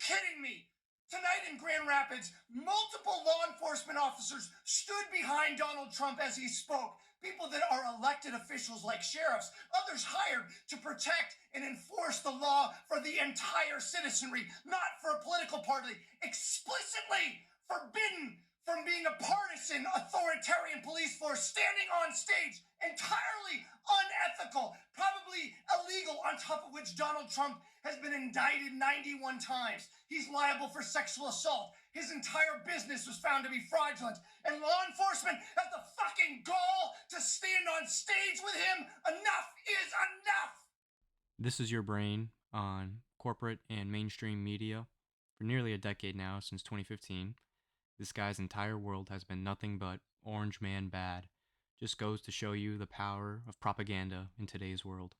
kidding me? Tonight in Grand Rapids, multiple law enforcement officers stood behind Donald Trump as he spoke. People that are elected officials like sheriffs, others hired to protect and enforce the law for the entire citizenry, not for a political party, explicitly forbidden from being a partisan authoritarian police force standing on stage, entirely unethical, probably illegal, on top of which Donald Trump has been indicted 91 times. He's liable for sexual assault. His entire business was found to be fraudulent. And law enforcement has the fucking gall to stand on stage with him. Enough is enough. This is your brain on corporate and mainstream media for nearly a decade now, since 2015. This guy's entire world has been nothing but orange man bad. Just goes to show you the power of propaganda in today's world.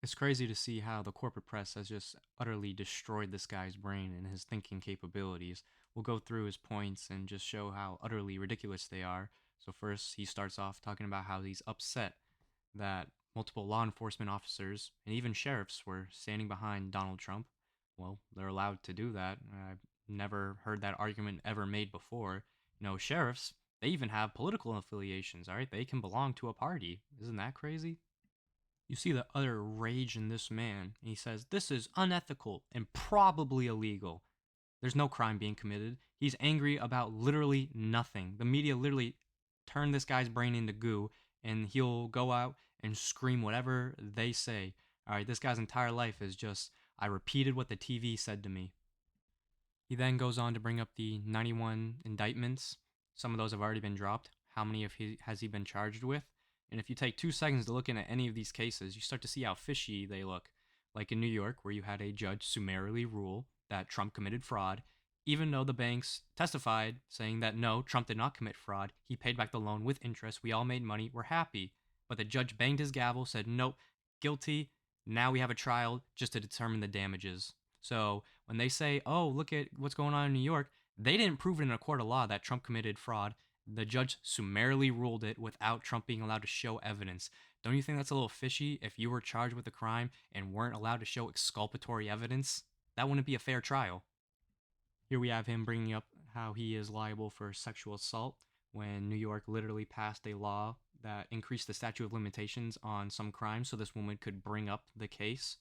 It's crazy to see how the corporate press has just utterly destroyed this guy's brain and his thinking capabilities. We'll go through his points and just show how utterly ridiculous they are. So first, he starts off talking about how he's upset that multiple law enforcement officers and even sheriffs were standing behind Donald Trump. Well, they're allowed to do that. I've never heard that argument ever made before. Sheriffs, they even have political affiliations, all right? They can belong to a party. Isn't that crazy? You see the utter rage in this man. He says, "This is unethical and probably illegal." There's no crime being committed. He's angry about literally nothing. The media literally turned this guy's brain into goo, and he'll go out and scream whatever they say. All right, this guy's entire life is just, I repeated what the TV said to me. He then goes on to bring up the 91 indictments. Some of those have already been dropped. How many has he been charged with? And if you take 2 seconds to look at any of these cases, you start to see how fishy they look. Like in New York, where you had a judge summarily rule that Trump committed fraud, even though the banks testified saying that no, Trump did not commit fraud. He paid back the loan with interest. We all made money. We're happy. But the judge banged his gavel, said, nope, guilty. Now we have a trial just to determine the damages. So when they say, oh, look at what's going on in New York, they didn't prove it in a court of law that Trump committed fraud. The judge summarily ruled it without Trump being allowed to show evidence. Don't you think that's a little fishy? If you were charged with a crime and weren't allowed to show exculpatory evidence, that wouldn't be a fair trial. Here we have him bringing up how he is liable for sexual assault when New York literally passed a law that increased the statute of limitations on some crimes so this woman could bring up the case.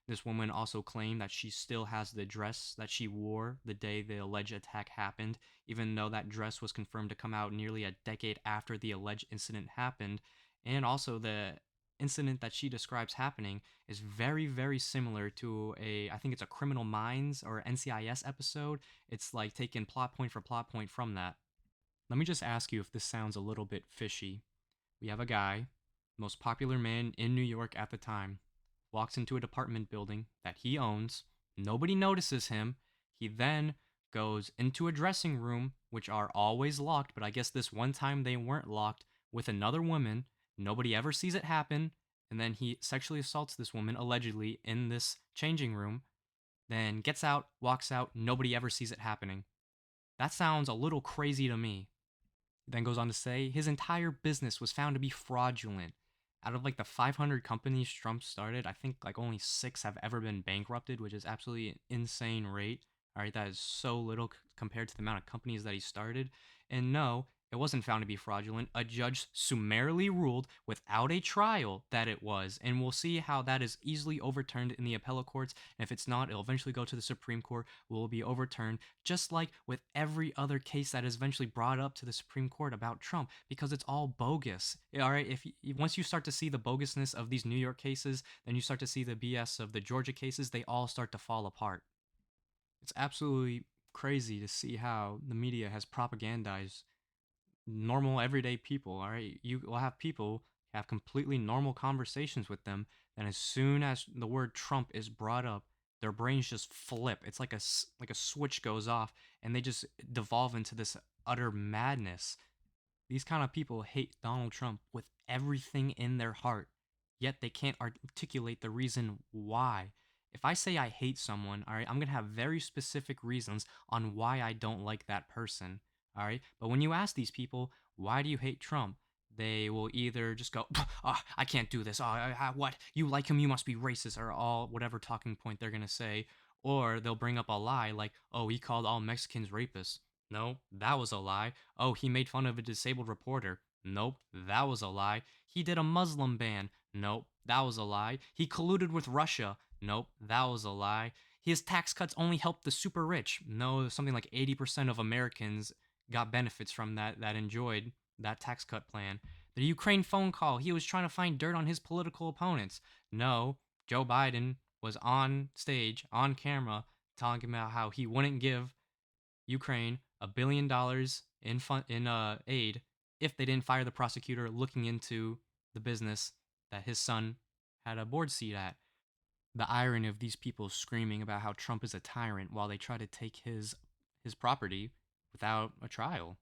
This woman also claimed that she still has the dress that she wore the day the alleged attack happened, even though that dress was confirmed to come out nearly a decade after the alleged incident happened. And also, the incident that she describes happening is very, very similar to I think it's a Criminal Minds or NCIS episode. It's like taking plot point for plot point from that. Let me just ask you if this sounds a little bit fishy. We have a guy, most popular man in New York at the time, walks into a apartment building that he owns. Nobody notices him. He then goes into a dressing room, which are always locked, but I guess this one time they weren't locked, with another woman. Nobody ever sees it happen. And then he sexually assaults this woman, allegedly, in this changing room. Then gets out, walks out. Nobody ever sees it happening. That sounds a little crazy to me. He then goes on to say his entire business was found to be fraudulent. Out of like the 500 companies Trump started, I think like only 6 have ever been bankrupted, which is absolutely an insane rate. All right, that is so little compared to the amount of companies that he started. And no, it wasn't found to be fraudulent. A judge summarily ruled without a trial that it was. And we'll see how that is easily overturned in the appellate courts. And if it's not, it'll eventually go to the Supreme Court, will be overturned, just like with every other case that is eventually brought up to the Supreme Court about Trump, because it's all bogus. All right, once you start to see the bogusness of these New York cases, then you start to see the BS of the Georgia cases, they all start to fall apart. It's absolutely crazy to see how the media has propagandized normal everyday people. All right, you will have people have completely normal conversations with them, and as soon as the word Trump is brought up, their brains just flip. It's like a switch goes off, and they just devolve into this utter madness. These kind of people hate Donald Trump with everything in their heart, yet they can't articulate the reason why. If I say I hate someone, all right, I'm going to have very specific reasons on why I don't like that person, all right? But when you ask these people, why do you hate Trump? They will either just go, oh, I can't do this. Oh, what? You like him, you must be racist, or all whatever talking point they're going to say. Or they'll bring up a lie like, oh, he called all Mexicans rapists. No, that was a lie. Oh, he made fun of a disabled reporter. Nope, that was a lie. He did a Muslim ban. Nope, that was a lie. He colluded with Russia. Nope, that was a lie. His tax cuts only helped the super rich. No, something like 80% of Americans got benefits from that enjoyed that tax cut plan. The Ukraine phone call, he was trying to find dirt on his political opponents. No, Joe Biden was on stage, on camera, talking about how he wouldn't give Ukraine $1 billion in aid if they didn't fire the prosecutor looking into the business that his son had a board seat at. The irony of these people screaming about how Trump is a tyrant while they try to take his property without a trial.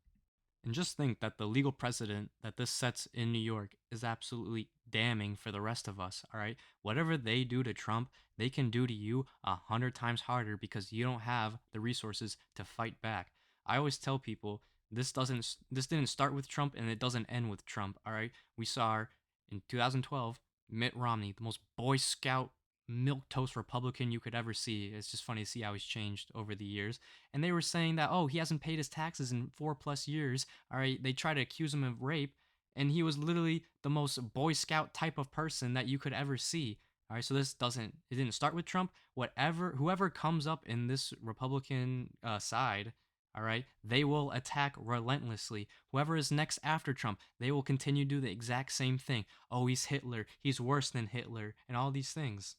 And just think that the legal precedent that this sets in New York is absolutely damning for the rest of us, all right? Whatever they do to Trump, they can do to you 100 times harder because you don't have the resources to fight back. I always tell people this didn't start with Trump and it doesn't end with Trump, all right? We saw in 2012 Mitt Romney, the most Boy Scout milk toast Republican you could ever see. It's just funny to see how he's changed over the years. And they were saying that, oh, he hasn't paid his taxes in 4+ years. All right, they try to accuse him of rape, and he was literally the most Boy Scout type of person that you could ever see. All right, so it didn't start with Trump. Whoever comes up in this Republican side, all right, they will attack relentlessly. Whoever is next after Trump, they will continue to do the exact same thing. Oh, he's Hitler. He's worse than Hitler, and all these things.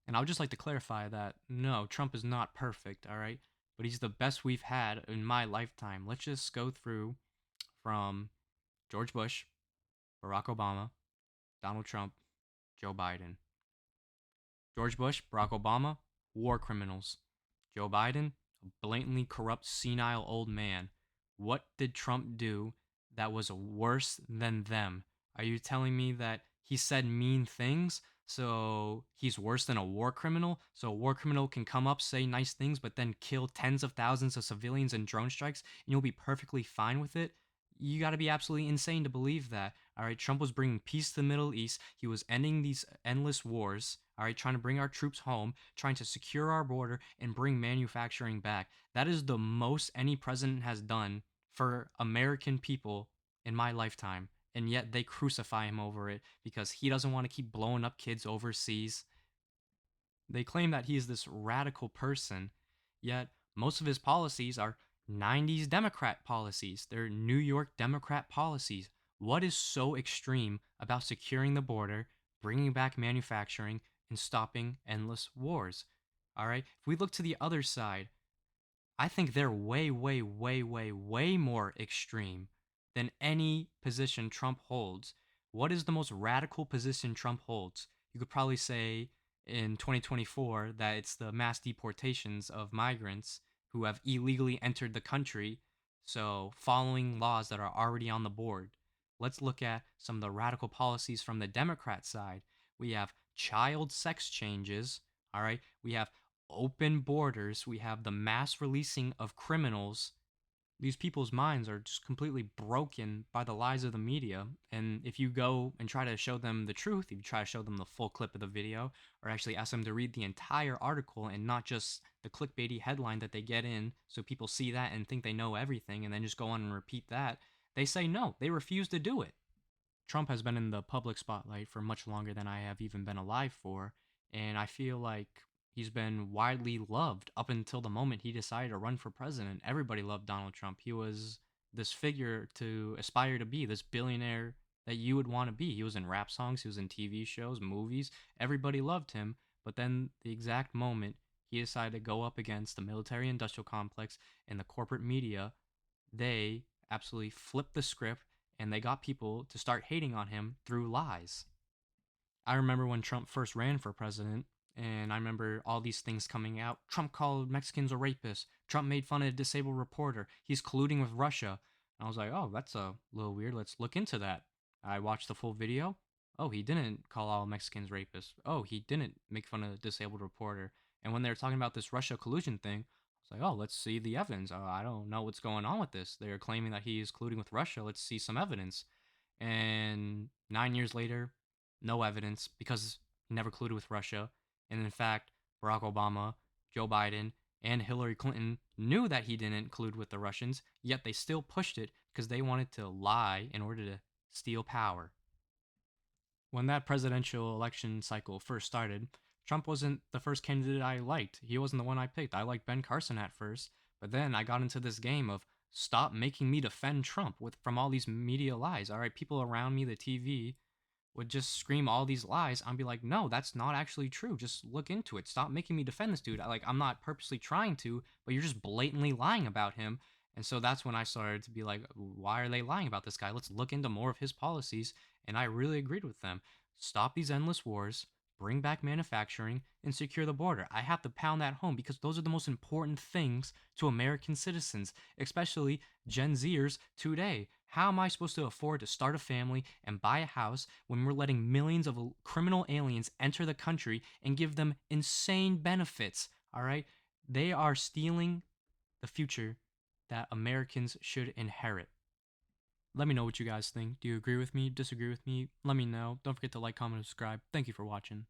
And I would just like to clarify that no, Trump is not perfect, all right? But he's the best we've had in my lifetime. Let's just go through from George Bush, Barack Obama, Donald Trump, Joe Biden. George Bush, Barack Obama, war criminals. Joe Biden, a blatantly corrupt, senile old man. What did Trump do that was worse than them? Are you telling me that he said mean things? So he's worse than a war criminal? So a war criminal can come up, say nice things, but then kill tens of thousands of civilians in drone strikes, and you'll be perfectly fine with it? You got to be absolutely insane to believe that. All right, Trump was bringing peace to the Middle East. He was ending these endless wars. All right, trying to bring our troops home, trying to secure our border and bring manufacturing back. That is the most any president has done for American people in my lifetime. And yet they crucify him over it because he doesn't want to keep blowing up kids overseas. They claim that he is this radical person, yet most of his policies are 90s Democrat policies. They're New York Democrat policies. What is so extreme about securing the border, bringing back manufacturing, and stopping endless wars? All right, if we look to the other side, I think they're way, way, way, way, way more extreme than any position Trump holds. What is the most radical position Trump holds? You could probably say in 2024 that it's the mass deportations of migrants who have illegally entered the country, so following laws that are already on the board. Let's look at some of the radical policies from the Democrat side. We have child sex changes, all right? We have open borders, we have the mass releasing of criminals. These people's minds are just completely broken by the lies of the media. And if you go and try to show them the truth, if you try to show them the full clip of the video, or actually ask them to read the entire article and not just the clickbaity headline that they get in, so people see that and think they know everything and then just go on and repeat that, they say no, they refuse to do it. Trump has been in the public spotlight for much longer than I have even been alive for, and I feel like he's been widely loved up until the moment he decided to run for president. Everybody loved Donald Trump. He was this figure to aspire to be, this billionaire that you would want to be. He was in rap songs, he was in TV shows, movies. Everybody loved him, but then the exact moment he decided to go up against the military industrial complex and the corporate media, they absolutely flipped the script and they got people to start hating on him through lies. I remember when Trump first ran for president, and I remember all these things coming out. Trump called Mexicans a rapist. Trump made fun of a disabled reporter. He's colluding with Russia. And I was like, oh, that's a little weird. Let's look into that. I watched the full video. Oh, he didn't call all Mexicans rapists. Oh, he didn't make fun of a disabled reporter. And when they were talking about this Russia collusion thing, I was like, oh, let's see the evidence. I don't know what's going on with this. They're claiming that he is colluding with Russia. Let's see some evidence. And 9 years later, no evidence because he never colluded with Russia. And in fact, Barack Obama Joe Biden and Hillary Clinton knew that he didn't collude with the Russians, yet they still pushed it because they wanted to lie in order to steal power. When that presidential election cycle first started, Trump wasn't the first candidate I liked. He wasn't the one I picked. I liked Ben Carson at first, but then I got into this game of stop making me defend Trump from all these media lies. All right, people around me, the TV, would just scream all these lies. I'd be like, no, that's not actually true. Just look into it. Stop making me defend this dude. I'm not purposely trying to, but you're just blatantly lying about him. And so that's when I started to be like, why are they lying about this guy? Let's look into more of his policies. And I really agreed with them. Stop these endless wars, bring back manufacturing, and secure the border. I have to pound that home because those are the most important things to American citizens, especially Gen Zers today. How am I supposed to afford to start a family and buy a house when we're letting millions of criminal aliens enter the country and give them insane benefits? All right? They are stealing the future that Americans should inherit. Let me know what you guys think. Do you agree with me? Disagree with me? Let me know. Don't forget to like, comment, and subscribe. Thank you for watching.